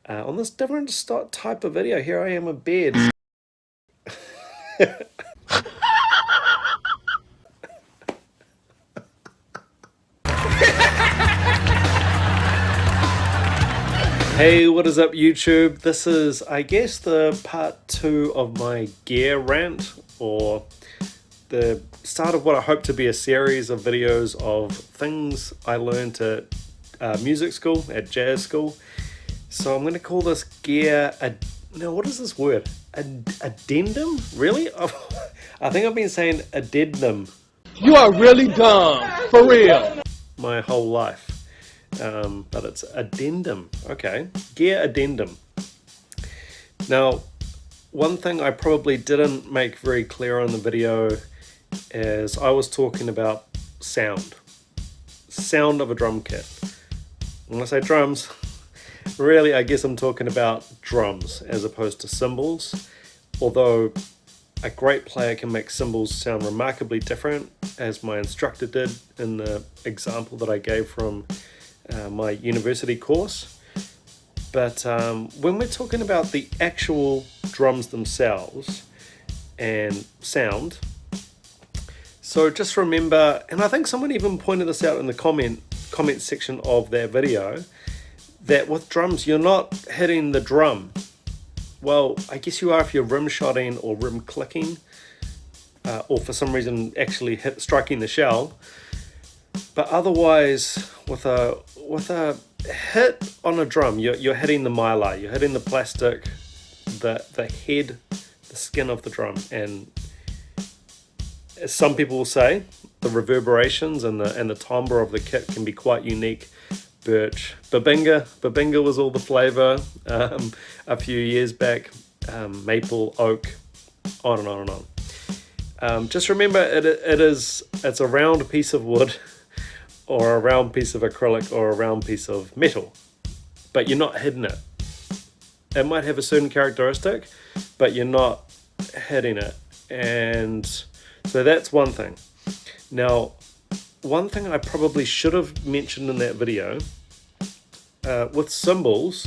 on this different type of video. Here I am in bed. Hey, what is up YouTube? This is, I guess, the part 2 of my gear rant, or the start of what I hope to be a series of videos of things I learned at music school, at jazz school. So I'm going to call this gear, what is this word? Addendum? Really? I think I've been saying addendum. You are really dumb, for real. My whole life. But it's addendum. Okay, gear addendum. Now, one thing I probably didn't make very clear on the video is I was talking about sound of a drum kit. When I say drums, really I guess I'm talking about drums as opposed to cymbals, although a great player can make cymbals sound remarkably different, as my instructor did in the example that I gave from my university course. But when we're talking about the actual drums themselves and sound, so just remember, and I think someone even pointed this out in the comment section of that video, that with drums you're not hitting the drum. Well, I guess you are if you're rim shotting or rim clicking, or for some reason actually striking the shell. But otherwise, with a hit on a drum, you're hitting the mylar, you're hitting the plastic, the head, the skin of the drum, and as some people will say, the reverberations and the timbre of the kit can be quite unique. Birch, Babinga was all the flavour a few years back. Maple, oak, on and on and on. Just remember, it's a round piece of wood, or a round piece of acrylic, or a round piece of metal, but you're not hitting it. It might have a certain characteristic, but you're not hitting it. And so that's one thing. Now, one thing I probably should have mentioned in that video, with cymbals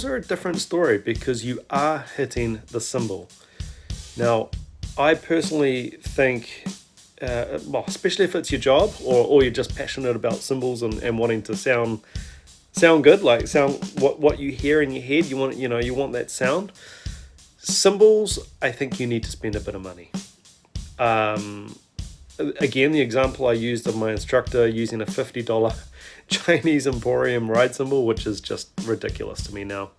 are a different story because you are hitting the cymbal. Now, I personally think, well, especially if it's your job, or you're just passionate about cymbals and wanting to sound good, like what you hear in your head, you want that sound. Cymbals, I think you need to spend a bit of money. Again, the example I used of my instructor using a $50 Chinese Emporium ride cymbal, which is just ridiculous to me now.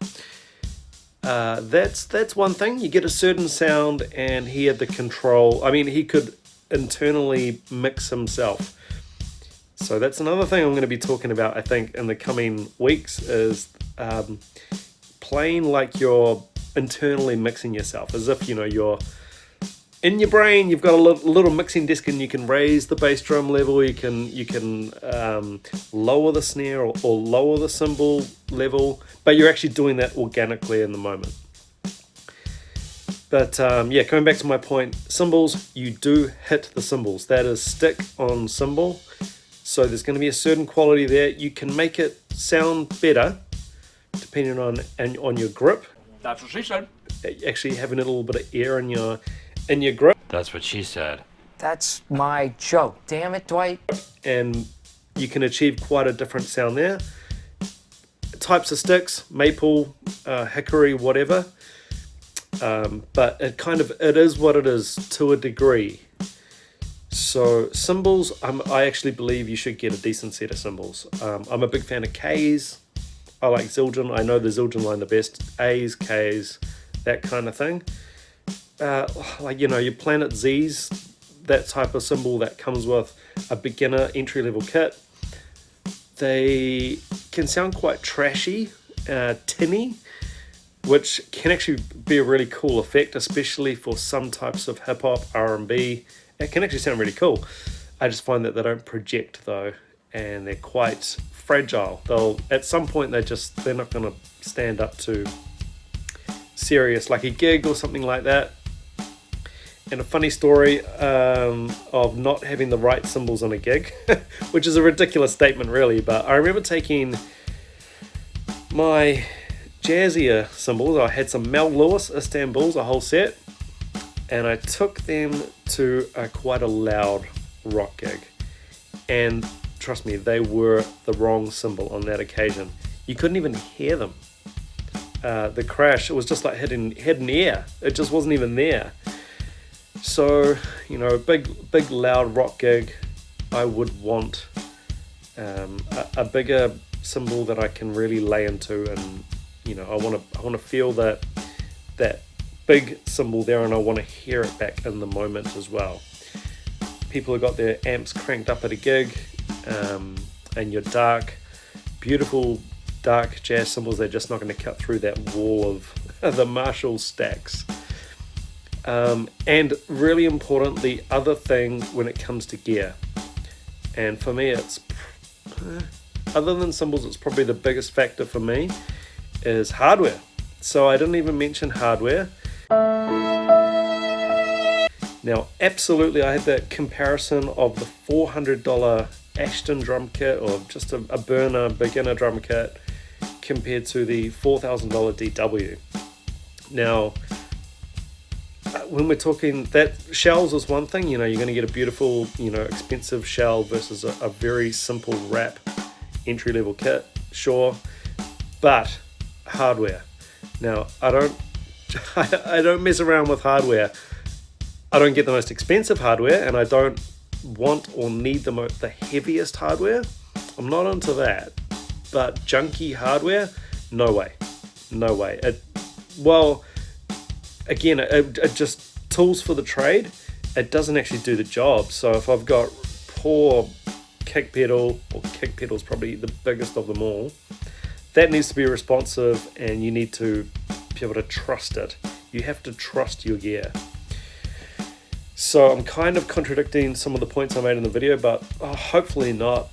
That's one thing. You get a certain sound, and he had the control. I mean, he could internally mix himself. So that's another thing I'm going to be talking about, I think, in the coming weeks, is playing like you're internally mixing yourself, as if you're in your brain. You've got a little mixing disc, and you can raise the bass drum level, you can lower the snare or lower the cymbal level, but you're actually doing that organically in the moment. But yeah, coming back to my point, cymbals, you do hit the cymbals. That is stick on cymbal. So there's going to be a certain quality there. You can make it sound better depending on your grip. That's what she said. Actually having a little bit of air in your grip. That's what she said. That's my joke. Damn it, Dwight. And you can achieve quite a different sound there. Types of sticks, maple, hickory, whatever. But it is what it is to a degree. So cymbals, I actually believe you should get a decent set of cymbals. I'm a big fan of K's. I like Zildjian. I know the Zildjian line the best. A's, K's, that kind of thing. Your Planet Z's, that type of cymbal that comes with a beginner entry-level kit. They can sound quite trashy, tinny, which can actually be a really cool effect, especially for some types of hip-hop, R&B. It can actually sound really cool. I just find that they don't project though, and they're quite fragile. At some point they're not going to stand up to serious, like a gig or something like that. And a funny story of not having the right cymbals on a gig, which is a ridiculous statement really, but I remember taking my jazzier cymbals. I had some Mel Lewis Istanbuls, a whole set, and I took them to quite a loud rock gig. And trust me, they were the wrong cymbal on that occasion. You couldn't even hear them. The crash, it was just like hitting air. It just wasn't even there. So, you know, big loud rock gig, I would want a bigger cymbal that I can really lay into, and you know, I want to feel that big cymbal there, and I want to hear it back in the moment as well. People have got their amps cranked up at a gig, and your beautiful dark jazz cymbals, they're just not going to cut through that wall of the Marshall stacks. And really important, the other thing when it comes to gear, and for me it's, other than cymbals, it's probably the biggest factor for me, is hardware. So I didn't even mention hardware. Now, absolutely, I had that comparison of the $400 Ashton drum kit, or just a burner beginner drum kit, compared to the $4,000 DW. Now, when we're talking, that shells is one thing, you know, you're going to get a beautiful, you know, expensive shell versus a very simple wrap entry-level kit, sure, but hardware. Now, I don't mess around with hardware. I don't get the most expensive hardware, and I don't want or need the heaviest hardware. I'm not into that. But junky hardware, no way. Again, it just tools for the trade. It doesn't actually do the job. So if I've got poor kick pedal, or kick pedal's probably the biggest of them all, that needs to be responsive, and you need to be able to trust it. You have to trust your gear. So I'm kind of contradicting some of the points I made in the video, but hopefully not.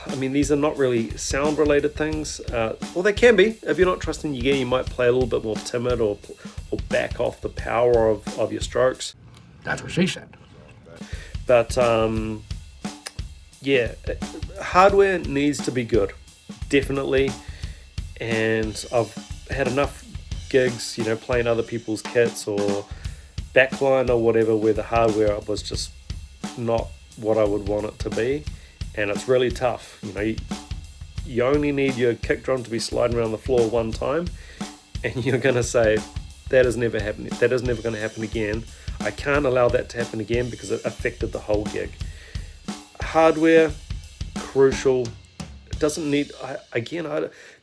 I mean, these are not really sound related things. Well, they can be. If you're not trusting your gear, you might play a little bit more timid, or back off the power of your strokes. That's what she said. But yeah, hardware needs to be good, definitely. And I've had enough gigs, you know, playing other people's kits or backline or whatever, where the hardware was just not what I would want it to be, and it's really tough. You know, you only need your kick drum to be sliding around the floor one time, and you're gonna say, that is never happening. That is never going to happen again. I can't allow that to happen again because it affected the whole gig. Hardware, crucial. It doesn't need,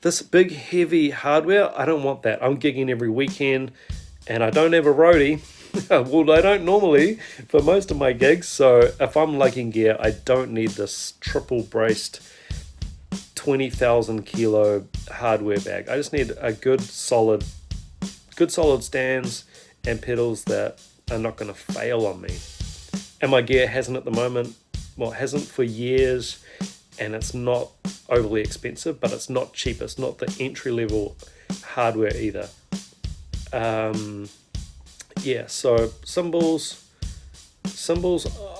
this big heavy hardware, I don't want that. I'm gigging every weekend, and I don't have a roadie. Well, I don't normally for most of my gigs, so if I'm lugging gear, I don't need this triple braced 20,000 kilo hardware bag. I just need a good solid stands and pedals that are not going to fail on me. And my gear hasn't at the moment, well, it hasn't for years, and it's not overly expensive, but it's not cheap. It's not the entry level hardware either. Yeah, so cymbals,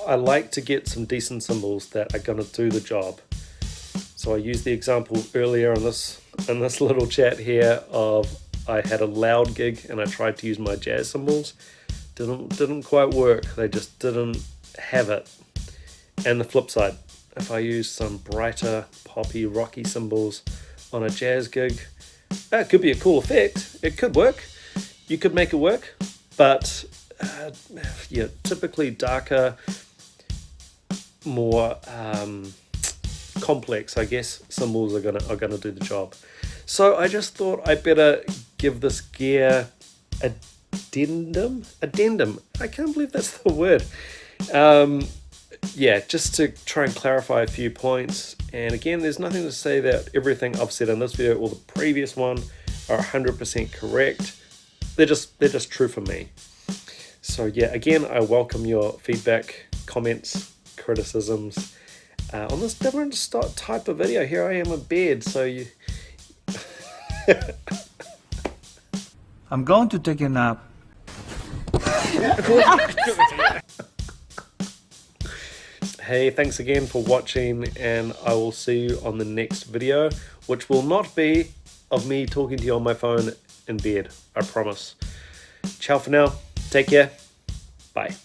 I like to get some decent cymbals that are going to do the job. So I used the example earlier in this little chat here of, I had a loud gig and I tried to use my jazz cymbals. Didn't quite work. They just didn't have it. And the flip side, if I use some brighter, poppy, rocky cymbals on a jazz gig, that could be a cool effect. It could work. You could make it work. But yeah, typically darker, more complex, I guess, cymbals are gonna do the job. So I just thought I better give this gear addendum. I can't believe that's the word. Yeah, just to try and clarify a few points. And again, there's nothing to say that everything I've said in this video or the previous one are 100% correct. They're just true for me. So yeah, again, I welcome your feedback, comments, criticisms on this different type of video. Here I am in bed, so you... I'm going to take a nap. Hey, thanks again for watching, and I will see you on the next video, which will not be of me talking to you on my phone in bed. I promise. Ciao for now. Take care. Bye.